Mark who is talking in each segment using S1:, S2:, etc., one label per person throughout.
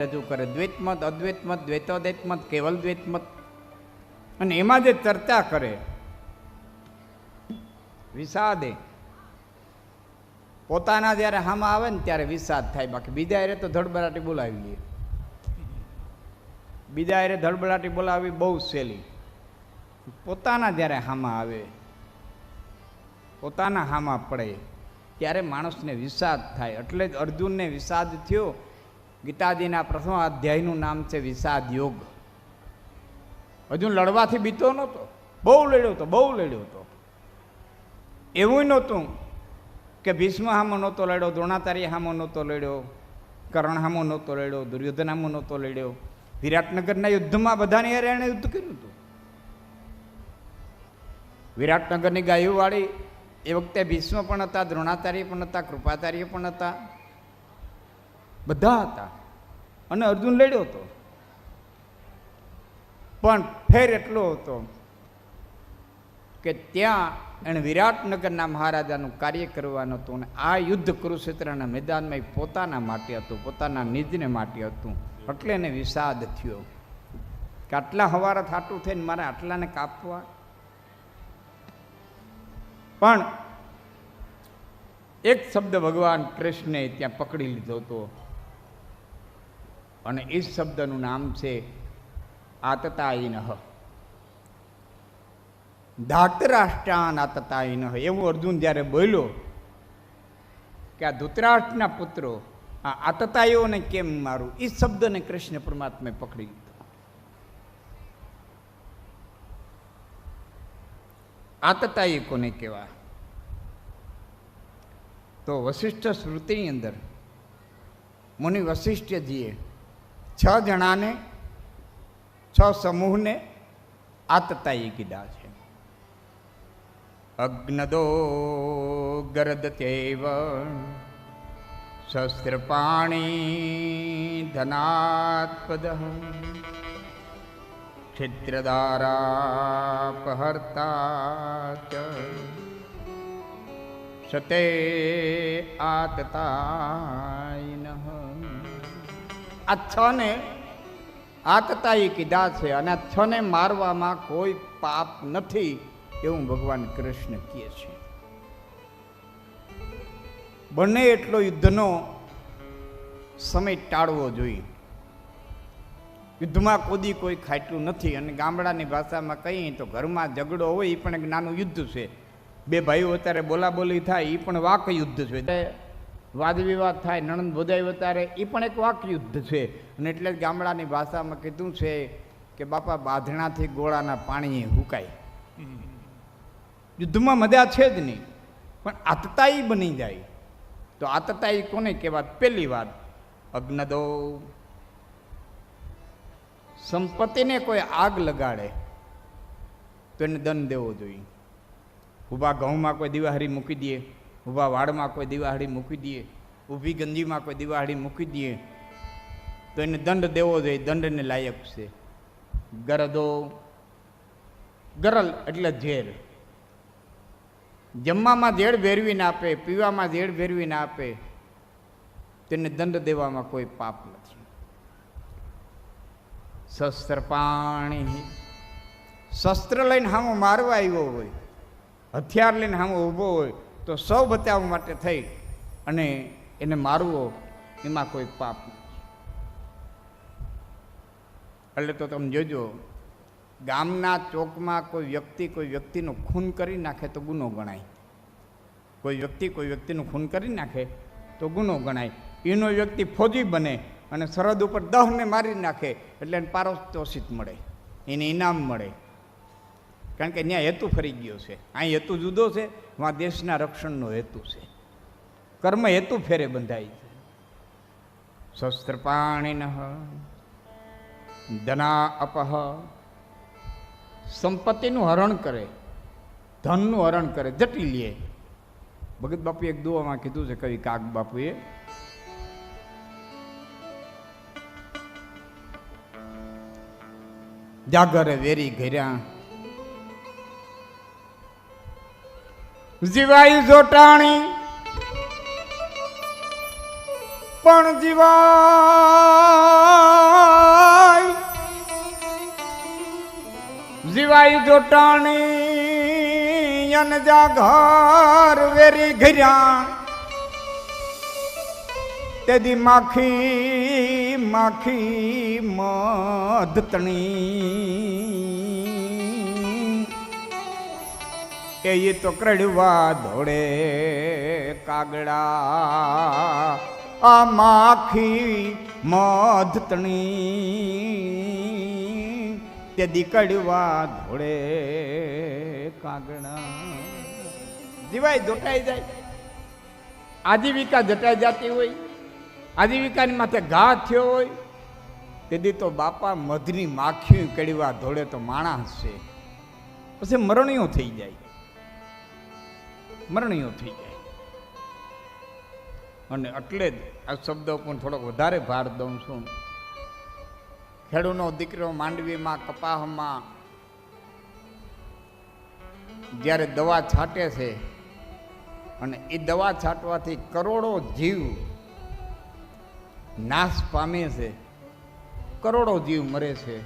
S1: રજૂ કરે દ્વૈતમત, અદ્વૈતમત, દ્વૈતોદ્વૈતમત, કેવલ દ્વૈતમત. અને એમાં જે ચર્ચા કરે વિષાદે, પોતાના જ્યારે હામાં આવે ને ત્યારે વિષાદ થાય, બાકી બીજા હારે તો ધડબડાટી બોલાવી લે. બીજા હારે ધડબડાટી બોલાવી બહુ સહેલી. પોતાના જ્યારે હામાં આવે, પોતાના હામાં પડે ત્યારે માણસને વિષાદ થાય. એટલે જ અર્જુનને વિષાદ થયો. ગીતાજીના પ્રથમ અધ્યાયનું નામ છે વિષાદ યોગ. અર્જુન લડવાથી બીતો નહોતો, બહુ લડ્યો હતો, બહુ લડ્યો હતો. એવું નહોતું કે ભીષ્મ હામો નહોતો લડ્યો, દ્રોણાચાર્ય હામો નહોતો લડ્યો, કર્ણ હામો નહોતો લડ્યો, દુર્યોધન હામો નહોતો લડ્યો. વિરાટનગરના યુદ્ધમાં બધાની હારે એણે યુદ્ધ કર્યું હતું. વિરાટનગરની ગાયુવાળી એ વખતે ભીષ્મ પણ હતા, દ્રોણાચાર્ય પણ હતા, કૃપાચાર્ય પણ હતા, બધા હતા. અને અર્જુન લડ્યો હતો. પણ ફેર એટલો હતો કે ત્યાં એણે વિરાટનગરના મહારાજાનું કાર્ય કરવાનું હતું. અને આ યુદ્ધ કુરુક્ષેત્રના મેદાનમાં પોતાના માટે હતું, પોતાના નિજને માટે હતું. એટલે એને વિષાદ થયો કે આટલા હવારા થાટું થઈને મારે આટલાને કાપવા. પણ એક શબ્દ ભગવાન કૃષ્ણે ત્યાં પકડી લીધો હતો, અને એ શબ્દનું નામ છે આતતાયિનઃ. ધાતરાષ્ટ્રાન આતતાયિનઃ. એવું અર્જુન જ્યારે બોલ્યો કે આ ધૃતરાષ્ટ્રના પુત્રો આ આતતાઈઓને કેમ મારું, એ શબ્દને કૃષ્ણ પરમાત્માએ પકડી લીધો. આતતાઈ કોને કહેવા? તો વશિષ્ઠ સ્મૃતિની અંદર મુનિ વશિષ્ઠજીએ 6 જણાને, 6 સમૂહને આતતાઈ કીધા છે. અગ્નદો ગરદતેવ શસ્ત્રપાણી ધનાત્પદ ક્ષિત્રદારાપહર્તા ચ સતે આતતાયિનઃ. આ 6 ને આતતાઈ કીધા છે. અને આ 6 ને મારવામાં કોઈ પાપ નથી એવું ભગવાન કૃષ્ણ કહે છે. બને એટલો યુદ્ધનો સમય ટાળવો જોઈએ. યુદ્ધમાં કોદી કોઈ ખાટલું નથી. અને ગામડાની ભાષામાં કહીએ તો ઘરમાં ઝઘડો હોય એ પણ એક નાનું યુદ્ધ છે. 2 ભાઈઓ અત્યારે બોલાબોલી થાય એ પણ વાક યુદ્ધ છે. વાદ વિવાદ થાય, નણંદ ભોજાઈ વતારે એ પણ એક વાક યુદ્ધ છે. અને એટલે જ ગામડાની ભાષામાં કીધું છે કે બાપા બાંધણાથી ગોળાના પાણી હુકાય. યુદ્ધમાં મજા છે જ નહીં, પણ આતતાઈ બની જાય. તો આતતાઈ કોને કહેવાય? પહેલી વાત અગ્નદો. સંપત્તિને કોઈ આગ લગાડે તો એને દંડ દેવો જોઈએ. ઊભા ઘઉંમાં કોઈ દિવાહરી મૂકી દે, ઊભા વાડમાં કોઈ દિવાહરી મૂકી દે, ઊભી ગંજીમાં કોઈ દિવાહરી મૂકી દે તો એને દંડ દેવો જોઈએ. દંડને લાયક છે. ગરદો, ગરલ એટલે ઝેર. જમવામાં ઝેર ભેરવીને આપે, પીવામાં ઝેર ભેરવીને આપે તેને દંડ દેવામાં કોઈ પાપ નથી. શસ્ત્ર પાણી. શસ્ત્ર લઈને હામો મારવા આવ્યો હોય, હથિયાર લઈને હામો ઊભો હોય તો સૌ બચાવવા માટે થઈ અને એને મારવો એમાં કોઈ પાપ નથી. એટલે તો તમે જોજો, ગામના ચોકમાં કોઈ વ્યક્તિનું ખૂન કરી નાખે તો ગુનો ગણાય. કોઈ વ્યક્તિનું ખૂન કરી નાખે તો ગુનો ગણાય. એનો વ્યક્તિ ફોજી બને અને સરહદ ઉપર 10ને મારી નાખે એટલે એને પારિતોષિક મળે, એને ઇનામ મળે. કારણ કે ત્યાં હેતુ ફરી ગયો છે. અહીં હેતુ જુદો છે, ત્યાં દેશના રક્ષણનો હેતુ છે. કર્મ હેતુ ફેરે બંધાય છે. શસ્ત્ર પાણીન ધના અપહ. સંપત્તિનું હરણ કરે, ધનનું હરણ કરે, જટી લે. ભગત બાપુએ એક દુઆમાં કીધું છે, કવિ કાગ બાપુએ, જાગરે વેરી ઘર્યા જીવાય જોટાણી પણ જીવા દિવાઈ જોટાણી અનજા ઘર વેરી ઘર્યા તેદી માખી માખી મધતણી એ તો કરડવા ધોળે કાગડા આ માખી મધતણી તે દીકડવા ધોળે કાગડા દિવાઈ જોટાઈ જાય આજીવિકા જટાઈ જતી હોય આજીવિકાની માથે ઘા થયો હોય તેથી તો બાપા મધની માખી કડવા ધોળે તો માણસ છે પછી મરણીઓ થઈ જાય મરણીઓ થઈ જાય અને એટલે જ આ શબ્દો પણ થોડોક વધારે ભાર દઉં છું ખેડૂનો દીકરો માંડવીમાં કપાહમાં જ્યારે દવા છાંટે છે અને એ દવા છાંટવાથી કરોડો જીવ નાશ પામે છે કરોડો જીવ મરે છે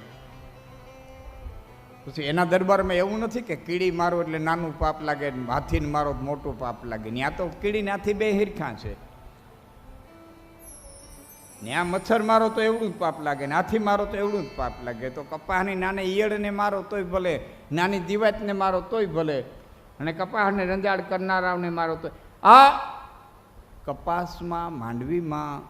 S1: પછી એના દરબારમાં એવું નથી કે કીડી મારો એટલે નાનું પાપ લાગે હાથીને મારો મોટું પાપ લાગે ત્યાં તો કીડી હાથી બે હિરખા છે ત્યાં મચ્છર મારો તો એવડું જ પાપ લાગે ને હાથી મારો તો એવડું જ પાપ લાગે તો કપાસની નાની ઈયળને મારો તોય ભલે નાની જીવાતને મારો તોય ભલે અને કપાસને રંજાડ કરનારાઓને મારો તો આ કપાસમાં માંડવીમાં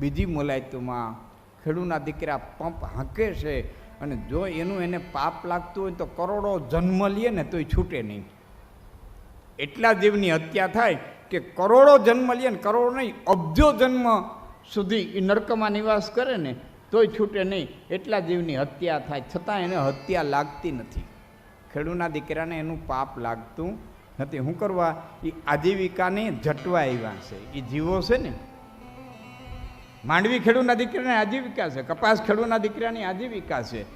S1: બીજી મોલાયતુમાં ખેડૂના દીકરા પંપ હાંકે છે અને જો એનું એને પાપ લાગતું હોય તો કરોડો જન્મ લે ને તોય છૂટે નહીં એટલા જીવની હત્યા થાય કે કરોડો જન્મ લે ને કરોડો નહીં અબજો જન્મ સુધી એ નરકમાં નિવાસ કરે ને તોય છૂટે નહીં એટલા જીવની હત્યા થાય છતાં એને હત્યા લાગતી નથી ખેડૂના દીકરાને એનું પાપ લાગતું નથી શું કરવા એ આજીવિકાને જટવા આવ્યા છે એ જીવો છે ને માંડવી ખેડૂના દીકરાની આજીવિકા છે કપાસ ખેડૂના દીકરાની આજીવિકા છે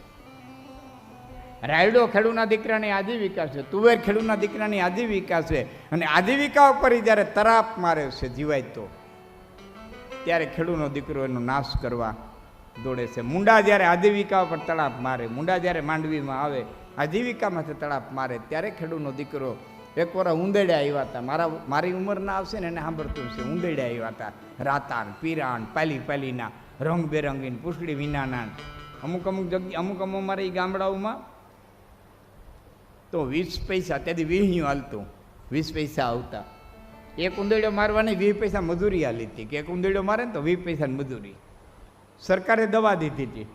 S1: રાયડો ખેડૂના દીકરાની આજીવિકા છે તુવેર ખેડૂના દીકરાની આજીવિકા છે અને આજીવિકા ઉપર જ્યારે તરાપ મારે છે જીવાય તો ત્યારે ખેડૂનો દીકરો એનો નાશ કરવા દોડે છે મુંડા જ્યારે આજીવિકા ઉપર તળાપ મારે મુંડા જ્યારે માંડવીમાં આવે આજીવિકામાંથી તળાપ મારે ત્યારે ખેડૂનો દીકરો એક વાર ઉંદેડે આવ્યા હતા મારી ઉંમરના આવશે ને એને સાંભળતું છે ઉંદેડે આવ્યા હતા રાતાન પીરાણ પાલી પાલીના રંગબેરંગીન પૂછડી વિનાના અમુક જગ્યા અમુક અમારા ગામડાઓમાં તો 20 પૈસા ત્યાંથી 20 હાલતું 20 પૈસા આવતા એક ઉંદેડો મારવાની 20 પૈસા મજૂરી હાલી હતી કે એક ઉંદેડો મારે ને તો 20 પૈસાની મજૂરી સરકારે દવા દીધી હતી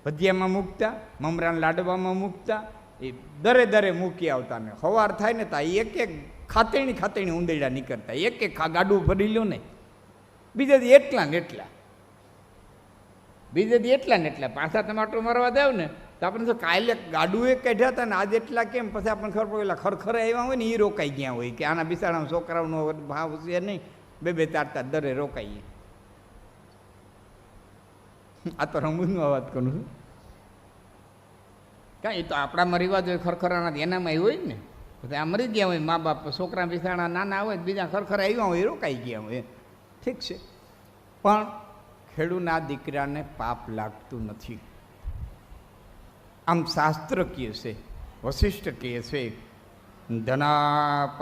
S1: ભજીયામાં મૂકતા મમરાના લાડવામાં મૂકતા એ દરે દરે મૂકી આવતા ને સવાર થાય ને તા એક એક ખાતેણી ઉંદેડા નીકળતા એક એક ગાડું ભરી લ્યો ને બીજેથી એટલા ને એટલા બીજેથી એટલા ને એટલા પાછા ટમાટો મારવા જાવ ને તો આપણે તો કાલે ગાડું એક કાઢ્યા હતા ને આજે એટલા કેમ પછી આપણને ખબર પડે ખરખરે આવ્યા હોય ને એ રોકાઈ ગયા હોય કે આના બિસાડા છોકરાઓનો ભાવ છે નહીં બે ચાર દરે રોકાઈએ આ તો રમૂજનો અવાજ કરું છું કાંઈ એ તો આપણામાં રિવાજ હોય ખરખરાના એનામાં હોય ને પછી આ મરી ગયા હોય મા બાપ છોકરા બિસાણા નાના હોય બીજા ખરખરા આવ્યા હોય રોકાઈ ગયા હોય ઠીક છે પણ ખેડૂના દીકરાને પાપ લાગતું નથી આમ શાસ્ત્ર કહે છે વશિષ્ઠ કહે છે ધનાપહ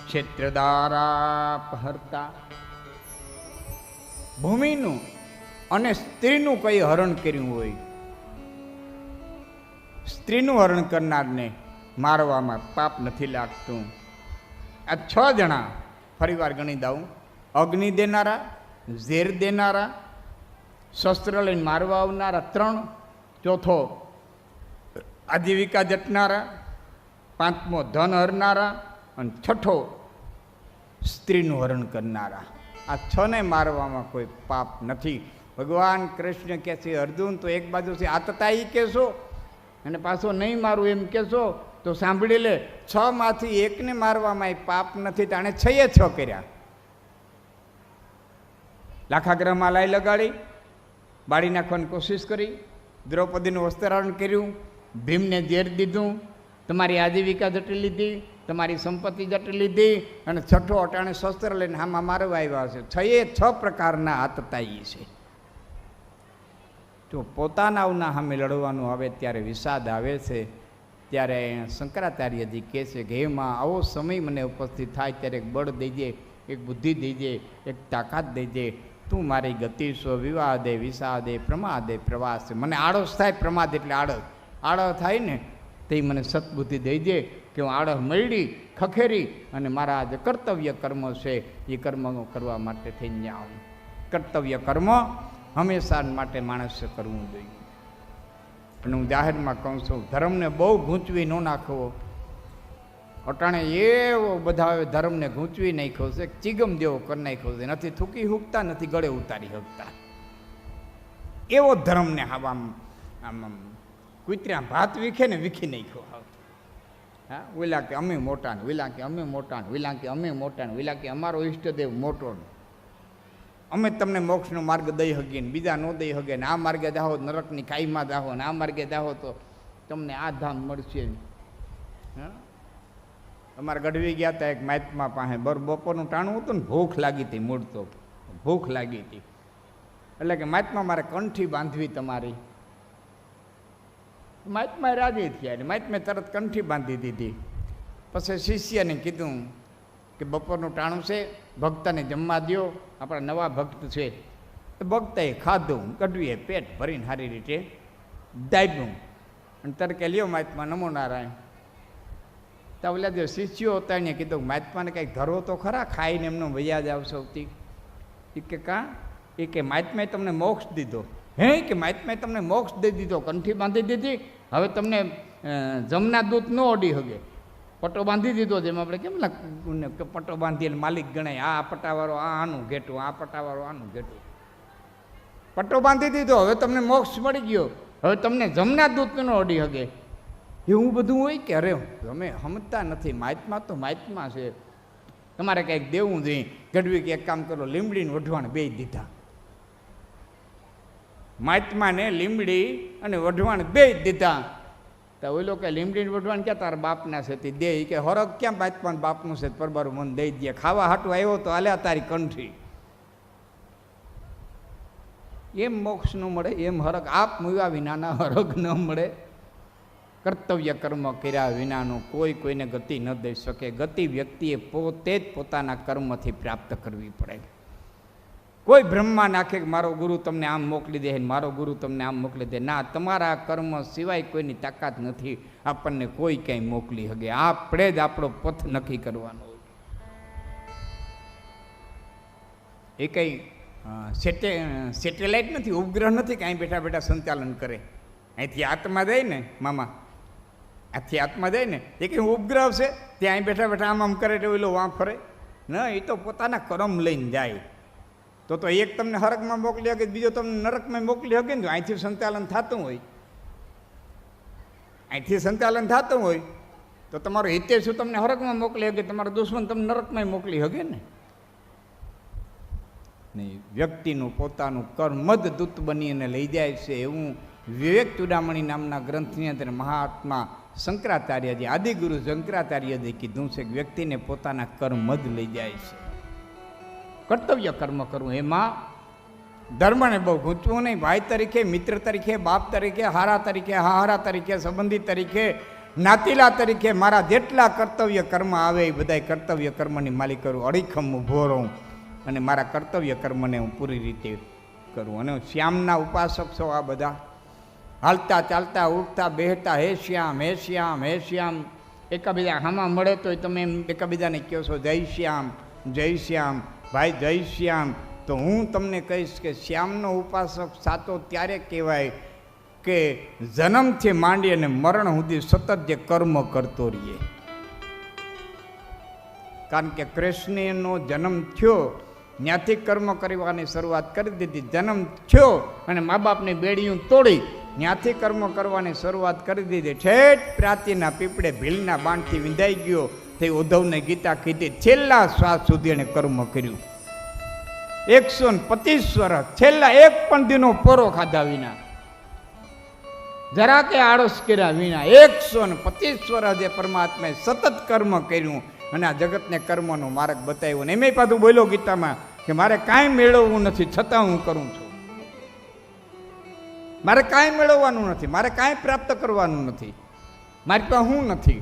S1: ક્ષેત્રદારાપહર્તા ભૂમિનું અને સ્ત્રીનું કઈ હરણ કર્યું હોય સ્ત્રીનું હરણ કરનારને મારવામાં પાપ નથી લાગતું આ 6 જણા ફરીવાર ગણી દઉં અગ્નિ દેનારા ઝેર દેનારા શસ્ત્ર લઈને મારવા આવનારા 3 ચોથો આજીવિકા જટનારા 5મો ધન હરનારા અને 6ઠો સ્ત્રીનું હરણ કરનારા આ 6ને મારવામાં કોઈ પાપ નથી ભગવાન કૃષ્ણ કહે છે અર્જુન તો એક બાજુથી આતતાઈ કહેશો અને પાછો નહીં મારું એમ કહેશો તો સાંભળી લે 6માંથી 1ને મારવામાં એ પાપ નથી તો આણે 6 કર્યા લાખાગ્રહમાં લાઈ લગાડી બાળી નાખવાની કોશિશ કરી દ્રૌપદીનું વસ્ત્રાહરણ કર્યું ભીમને ઝેર દીધું તમારી આજીવિકા જટી લીધી તમારી સંપત્તિ જટી લીધી અને 6ઠો અટાણે શસ્ત્ર લઈને હામાં મારવા આવ્યા છે 6 પ્રકારના આતતાઈ છે જો પોતાનાઓના સામે લડવાનું આવે ત્યારે વિષાદ આવે છે. ત્યારે શંકરાચાર્યજી કહે છે કે એમાં આવો સમય મને ઉપસ્થિત થાય ત્યારે એક બળ દઈજે, એક બુદ્ધિ દઈજે, એક તાકાત દઈજે. તું મારી ગતિ છો વિવાદે વિષાદે પ્રમાદે પ્રવાસ. મને આળસ થાય, પ્રમાદ એટલે આળસ થાય ને તે મને સદબુદ્ધિ દઈજે કે હું આળસ મળી ખખેરી અને મારા જે કર્તવ્ય કર્મ છે એ કર્મ કરવા માટે થઈને આવું. કર્તવ્ય કર્મ હંમેશા માટે માણસે કરવું જોઈએ. અને હું જાહેરમાં કહું છું, ધર્મને બહુ ગૂંચવી ન નાખવો. અટાણે એવો બધા ધર્મને ગૂંચવી નાખ્યો છે, ચીગમ જેવો કરી નાખ્યો છે. નથી થૂકી હૂકતા, નથી ગળે ઉતારી શકતા. એવો ધર્મને આમ આમ કૂતરા ભાત વીખે ને વીખી નાખ્યો. હા, વિલા કે અમે મોટા ને, વિલા કે અમે મોટા ને, વિલા કે અમે મોટા ને, વિલા કે અમારો ઈષ્ટદેવ મોટો ને, અમે તમને મોક્ષનો માર્ગ દઈ શકીએ ને બીજા ન દઈ શકીએ ને, આ માર્ગે જાઓ નરકની કાઈમાં જાઓ ને, આ માર્ગે જાઓ તો તમને આ ધામ મળશે. હા, અમારે ગઢવી ગયા હતા એક મહાત્મા પાસે, બપોરનું ટાણું હતું ને, ભૂખ લાગી હતી, મૂળ તો ભૂખ લાગી હતી. એટલે કે મહાત્મા મારે કંઠી બાંધવી તમારી. મહાત્મા રાજી થયા ને મહાત્માએ તરત કંઠી બાંધી દીધી. પછી શિષ્યને કીધું કે બપોરનું ટાણું છે, ભક્તને જમવા દો, આપણા નવા ભક્ત છે. ભક્તએ ખાધું, ગઢવીએ પેટ ભરીને સારી રીતે દાબ્યું અને તરકે લ્યો મહાત્મા નમો નારાયણ. તો ઓલા જે શિષ્યો હતા એને કીધું મહાત્માને કંઈક ધરો તો ખરા, ખાઈને એમનો વૈયા જ આવશે આવતી. એ કે કાં? એ કે મહાત્માએ તમને મોક્ષ દીધો. હે કે મહાત્માએ તમને મોક્ષ દઈ દીધો, કંઠી બાંધી દીધી, હવે તમને જમના દૂત ન ઓડી શકે. પટ્ટો બાંધી દીધો, જેમ આપણે કેમ ને પટ્ટો બાંધીએ માલિક ગણાય, આ પટ્ટાવાળો આનું ઘેટું, આ પટ્ટાવાળો આનું ઘેટું. પટ્ટો બાંધી દીધો, હવે તમને મોક્ષ મળી ગયો, હવે તમને જમના દૂત ન ઓડી શકે. એવું બધું હોય કે અરે અમે સમજતા નથી. મહાત્મા તો મહાત્મા છે, તમારે કંઈક દેવું જોઈએ. ગઢવી કે એક કામ કરો, લીમડીને વઢવાણ બે દીધા. મહાત્માને લીમડી અને વઢવાણ બે દીધા. તો ઓલો કે લીમડીને વઢવાણ ક્યાં તારા બાપના છે તે દે. કે હરક ક્યાં મહાત્મા બાપનું છે, પરબારું મન દઈ દે. ખાવા હાટું આવ્યો તો આલ્યા તારી કંઠી. એમ મોક્ષ ન મળે, એમ હરક આપ મુવા વિનાના હરક ન મળે. કર્તવ્ય કર્મ કર્યા વિનાનું કોઈ કોઈને ગતિ ન દઈ શકે. ગતિ વ્યક્તિએ પોતે જ પોતાના કર્મથી પ્રાપ્ત કરવી પડે. કોઈ બ્રહ્મા નાખે કે મારો ગુરુ તમને આમ મોકલી દે, મારો ગુરુ તમને આમ મોકલી દે. ના, તમારા કર્મ સિવાય કોઈની તાકાત નથી આપણને કોઈ ક્યાંય મોકલી શકે. આપણે જ આપણો પથ નક્કી કરવાનો. એ કંઈ સેટેલાઇટ નથી, ઉપગ્રહ નથી કે અહીં બેઠા બેઠા સંચાલન કરે. અહીંથી આત્મા જાય ને મામા, આથી આત્મા જાય ને એ કંઈ ઉપગ્રહ છે ત્યાં અહીં બેઠા બેઠા આમ આમ કરે એટલે ઓલો વાં ફરે. ના, એ તો પોતાના કર્મ લઈને જાય. તો એક તમને હરકમાં મોકલી શકે, બીજો તમને નરકમાં મોકલી શકે ને. અહીંથી સંચાલન થતું હોય, અહીંથી સંચાલન થતું હોય તો તમારો હિતે શું તમને હરકમાં મોકલી શકે, તમારો દુશ્મન તમને નરકમાં મોકલી શકે ને. નહીં, વ્યક્તિનું પોતાનું કર્મ જ દૂત બનીને લઈ જાય છે. એવું વિવેક ચૂડામણી નામના ગ્રંથની અંદર મહાત્મા શંકરાચાર્યજી, આદિગુરુ શંકરાચાર્યજી કીધું છે કે વ્યક્તિને પોતાના કર્મ જ લઈ જાય છે. કર્તવ્ય કર્મ કરવું, એમાં ધર્મને બહુ ગૂંચવું નહીં. ભાઈ તરીકે, મિત્ર તરીકે, બાપ તરીકે, હારા તરીકે, હારા તરીકે, સંબંધી તરીકે, નાતીલા તરીકે મારા જેટલા કર્તવ્ય કર્મ આવે એ બધા કર્તવ્ય કર્મની માલિક કરું. અડીખમ ઊભો રહું અને મારા કર્તવ્ય કર્મને હું પૂરી રીતે કરું. અને શ્યામના ઉપાસક છો આ બધા. હાલતા ચાલતા ઉઠતા બેહતા હે શ્યામ, હે શ્યામ, હે શ્યામ. એકાબીજા હામાં મળે તો તમે એકાબીજાને કહો છો જય શ્યામ, જય શ્યામ, ભાઈ જય શ્યામ. તો હું તમને કહીશ કે શ્યામનો ઉપાસક સાચો ત્યારે કહેવાય કે જન્મથી માંડી અને મરણ સુધી સતત જે કર્મ કરતો રહીએ. કારણ કે કૃષ્ણનો જન્મ થયો ત્યાંથી કર્મ કરવાની શરૂઆત કરી દીધી. જન્મ થયો અને મા બાપની બેડીયું તોડી ત્યાંથી કર્મ કરવાની શરૂઆત કરી દીધી. ઠેઠ પ્રાચીના પીપળે ભીલના બાણથી વિંધાઈ ગયો તે ઉદ્ધવને ગીતા કીધી. છેલ્લા શ્વાસ સુધી એને કર્મ કર્યું. 125 વર્ષ છેલ્લા એક પણ દિનો પોરો ખાધા વિના, જરા કે આળસ કર્યા વિના 125 વર્ષ જે પરમાત્માએ સતત કર્મ કર્યું અને આ જગતને કર્મનો માર્ગ બતાવ્યો. ને એમ પાછું બોલ્યો ગીતામાં કે મારે કાંઈ મેળવવું નથી છતાં હું કરું છું. મારે કાંઈ મેળવવાનું નથી, મારે કાંઈ પ્રાપ્ત કરવાનું નથી, મારી પાસે હું નથી,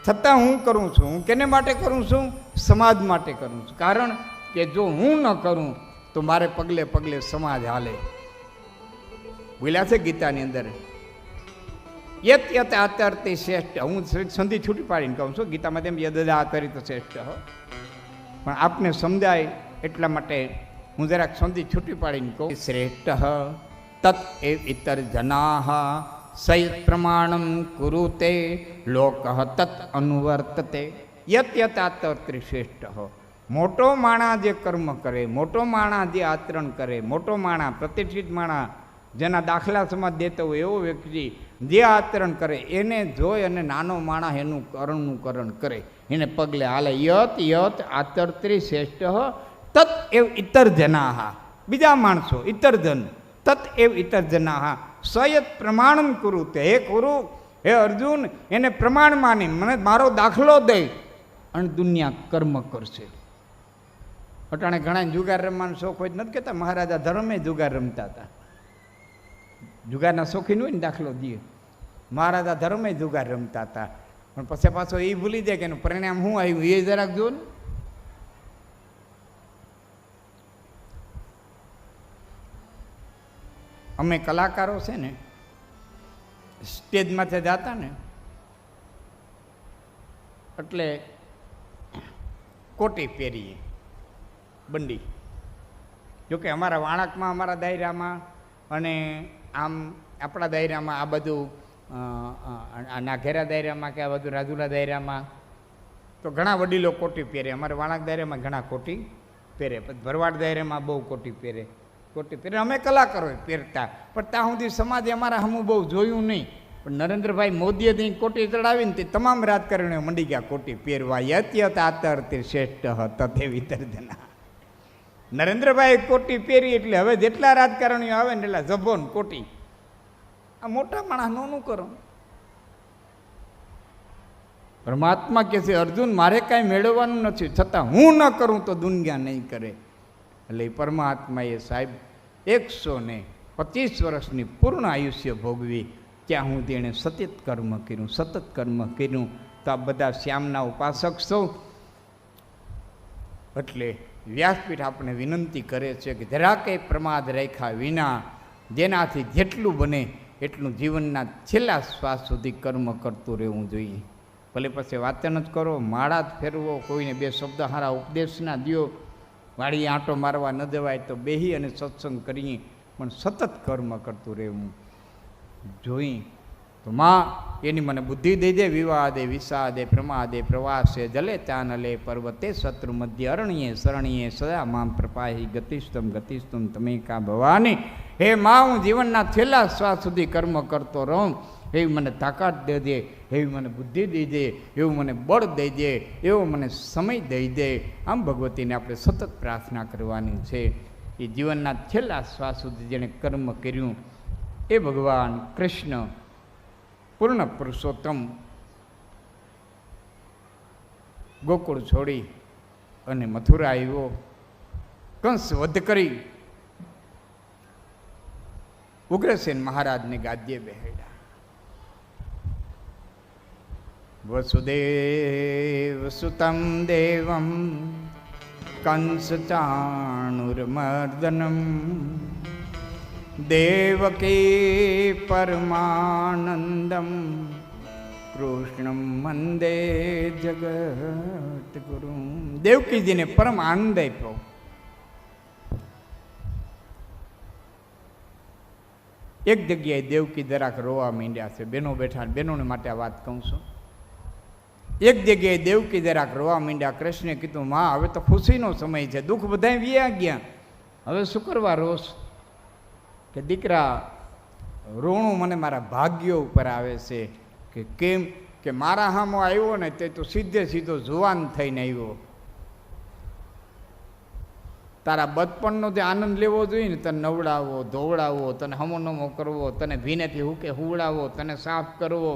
S1: છતાં હું કરું છું. હું કેને માટે કરું છું? સમાજ માટે કરું છું. કારણ કે જો હું ન કરું તો મારે પગલે પગલે સમાજ હાલે. બોલ્યા છે ગીતાની અંદર, યત યત આતરતે શ્રેષ્ઠ. હું સંધિ છૂટી પાડીને કહું છું, ગીતામાં તેમ યદદા આતરિત શ્રેષ્ઠ. પણ આપને સમજાય એટલા માટે હું જરાક સંધિ છૂટી પાડીને કહું, શ્રેષ્ઠ તત એવ ઇતર જનાહ સય પ્રમાણમ કુરુતે લોક તત અનુવર્તતે. યત યત આતર્તિ શ્રેષ્ઠ. મોટો માણા જે કર્મ કરે, મોટો માણા જે આચરણ કરે, મોટો માણા પ્રતિષ્ઠિત માણા જેના દાખલા સમાજ દેતો હોય એવો વ્યક્તિ જે આચરણ કરે એને જોઈ અને નાનો માણા એનું કરણનું કરે, એને પગલે હાલે. યત યત આતર્તિ શ્રેષ્ઠ તત એવ ઇતર જનાહ. બીજા માણસો ઇતર જન, તત એવ ઇતર જનાહ સયત પ્રમાણમ કરું. તે હે કુરુ, હે અર્જુન, એને પ્રમાણ માની મને મારો દાખલો દઈ અને દુનિયા કર્મ કરશે. અટાણે ઘણા જુગાર રમવાનો શોખ હોય નથી કહેતા, મહારાજા ધર્મે જુગાર રમતા હતા. જુગારના શોખીન હોય ને દાખલો દઈએ, મહારાજા ધર્મે જુગાર રમતા હતા. પણ પછી પાછો એ ભૂલી જાય કે એનું પરિણામ શું આવ્યું એ જરાક જો ને. અમે કલાકારો છે ને સ્ટેજમાંથી જતા ને એટલે કોટી પહેરીએ, બંડી. જોકે અમારા વાણકમાં, અમારા દાયરામાં અને આમ આપણા દાયરામાં આ બધું નાઘેરા દાયરામાં કે આ બધું રાજુલા દાયરામાં તો ઘણા વડીલો કોટી પહેરે. અમારે વાણક દાયરામાં ઘણા કોટી પહેરે, પછી ભરવાડ દાયરામાં બહુ કોટી પહેરે. અમે કલાકારો પહેરતા, પણ ત્યાં સુધી સમાજે અમારા હમું બહુ જોયું નહીં. પણ નરેન્દ્રભાઈ મોદીએ ત્યાં કોટી ચડાવીને તે તમામ રાજકારણીઓ મંડી ગયા કોટી પહેરવા. યત યત આતર્તિ શ્રેષ્ઠ તથે વિતર્જના. નરેન્દ્રભાઈ કોટી પહેરી એટલે હવે જેટલા રાજકારણીઓ આવે ને એટલા જભો ને કોટી. આ મોટા માણસ નોનું કરો. પરમાત્મા કહે છે અર્જુન મારે કાંઈ મેળવવાનું નથી, છતાં હું ન કરું તો દુનિયા નહીં કરે. એટલે પરમાત્માએ સાહેબ 125 વર્ષની પૂર્ણ આયુષ્ય ભોગવી, ત્યાં હું તેણે સતત કર્મ કર્યું. તો આ બધા શ્યામના ઉપાસક સૌ. એટલે વ્યાસપીઠ આપણે વિનંતી કરે છે કે જરાકે પ્રમાદ રેખા વિના જેનાથી જેટલું બને એટલું જીવનના છેલ્લા શ્વાસ સુધી કર્મ કરતું રહેવું જોઈએ. ભલે પછી વાચન જ કરો, માળા જ ફેરવો, કોઈને 2 શબ્દ હારા ઉપદેશના દ્યો, વાળી આંટો મારવા ન દેવાય તો બેહી અને સત્સંગ કરીએ, પણ સતત કર્મ કરતું રહેવું જોઈ. તો માં એની મને બુદ્ધિ દઈ દે. વિવાદે વિષાદે પ્રમાદે પ્રવાસે જલે ચાનલે પર્વતે શત્રુ મધ્ય અરણ્યે શરણ્યે સદા મામ પ્રપાહી ગતિસ્તમ તમે કા ભવાની. હે માં, હું જીવનના છેલ્લા શ્વાસ સુધી કર્મ કરતો રહું એવી મને તાકાત દઈ દે, એવી મને બુદ્ધિ દઈ દે, એવું મને બળ દઈ દે, એવો મને સમય દઈ દે. આમ ભગવતીને આપણે સતત પ્રાર્થના કરવાની છે. એ જીવનના છેલ્લા શ્વાસ સુધી જેણે કર્મ કર્યું એ ભગવાન કૃષ્ણ પૂર્ણ પુરુષોત્તમ ગોકુળ છોડી અને મથુરા આવ્યો, કંસ વધ કરી ઉગ્રસેન મહારાજને ગાદ્યે બેહાડ્યા. વસુદેવ સુતમ દેવમ કંસ ચાણુરમર્દનમ દેવકી પરમાનંદમ કૃષ્ણમ વંદે જગત ગુરુ. દેવકીજીને પરમ આનંદ આપ્યો. એક જગ્યાએ દેવકી જરાક રોવા માંડ્યા છે. બહેનો બેઠા, બહેનોને માટે આ વાત કહું છું. એક જગ્યાએ દેવકી જરાક રોવા માંડ્યા. કૃષ્ણે કીધું માં હવે તો ખુશીનો સમય છે, દુઃખ બધાય વ્યા ગયા, હવે શું કરવા રોષ? કે દીકરા રોણું મને મારા ભાગ્યો ઉપર આવે છે. કે કેમ? કે મારા હામો આવ્યો ને તે તો સીધો જુવાન થઈને આવ્યો. તારા બચપણનો જે આનંદ લેવો જોઈએ ને, તને નવડાવવો, ધોવડાવવો, તને હમોનમો કરવો, તને ભીનેથી હુકે હુવડાવવો, તને સાફ કરવો,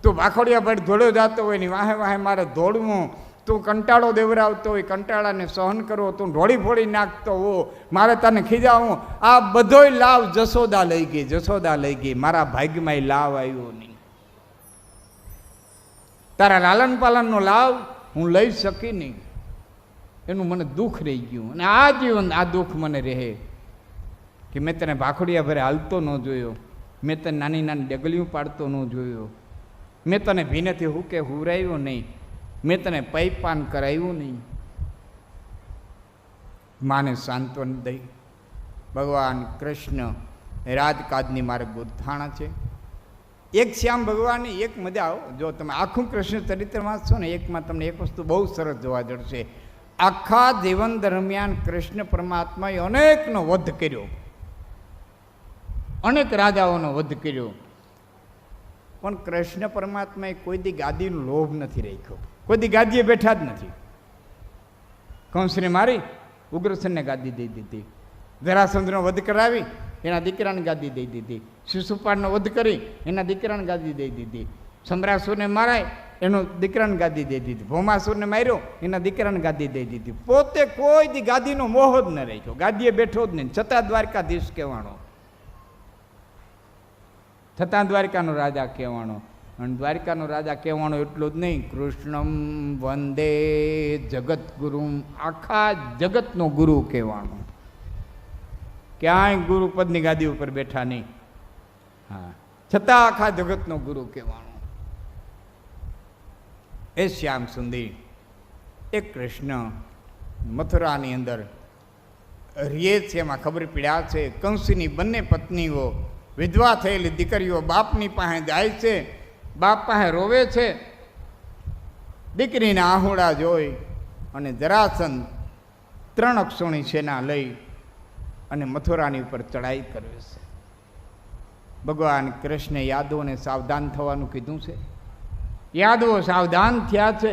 S1: તું ભાખોડિયા ભાઈ ધોળ્યો જતો હોય ને વાહે વાહે મારે દોડવું, તું કંટાળો દેવરાવતો હોય, કંટાળાને સહન કરવો, તું ઢોળી ફોડી નાખતો હો, મારે તને ખીજાવું, આ બધોય લાભ જશોદા લઈ ગઈ, જશોદા લઈ ગઈ. મારા ભાગ્યમાં લાભ આવ્યો નહીં. તારા લાલન પાલનનો લાભ હું લઈ શકી નહીં, એનું મને દુઃખ રહી ગયું. અને આ જીવન આ દુઃખ મને રહે કે મેં તને ભાખોડિયા ભરે હાલતો ન જોયો, મેં તને નાની નાની ડગલીઓ પાડતો ન જોયો, મેં તને ભીનેથી હુકે હુરાવ્યો નહીં, મેં તને પૈપાન કરાવ્યું નહીં. માને સાંત્વન દઈ ભગવાન કૃષ્ણ રાજકાજની મારે ગોથાણા છે. એક શ્યામ ભગવાનની એક મજા આવો, જો તમે આખું કૃષ્ણ ચરિત્ર વાંચશો ને, એકમાં તમને એક વસ્તુ બહુ સરસ જોવા જડશે. આખા જીવન દરમિયાન કૃષ્ણ પરમાત્માએ અનેકનો વધ કર્યો, અનેક રાજાઓનો વધ કર્યો, પણ કૃષ્ણ પરમાત્માએ કોઈ દી ગાદીનો લોભ નથી રાખ્યો, કોઈ દી ગાદીએ બેઠા જ નથી. કંસને મારી ઉગ્રસેનને ગાદી દઈ દીધી, જરાસંધનો વધ કરાવી એના દીકરાને ગાદી દઈ દીધી, શિશુપાળનો વધ કરી એના દીકરાને ગાદી દઈ દીધી, સમ્રાસુરને મારાય એનો દીકરાને ગાદી દઈ દીધી, ભૌમાસુરને માર્યો એના દીકરાને ગાદી દઈ દીધી. પોતે કોઈ દી ગાદીનો મોહ જ ન રાખ્યો, ગાદીએ બેઠો જ નહીં, છતાં દ્વારકાધીશ કહેવાનો, છતાં દ્વારકાનો રાજા કહેવાનો. અને દ્વારકાનો રાજા કહેવાનો એટલું જ નહીં, કૃષ્ણમ વંદે જગતગુરુ, આખા જગતનો ગુરુ કહેવાનો, ક્યાંય ગુરુપદની ગાદી ઉપર બેઠા નહીં, હા, છતાં આખા જગતનો ગુરુ કહેવાનો. એ શ્યામ સુંદર એ કૃષ્ણ મથુરાની અંદર રીએ છે. એમાં ખબર પીડ્યા છે, કંસની બંને પત્નીઓ વિધવા થયેલી દીકરીઓ બાપની પાસે જાય છે, બાપ પાસે રોવે છે, દીકરીના આહુડા જોઈ અને જરાસંધ 3 અક્ષોણી સેના લઈ અને મથુરાની ઉપર ચડાઈ કરે છે. ભગવાન કૃષ્ણે યાદવોને સાવધાન થવાનું કીધું છે, યાદવો સાવધાન થયા છે.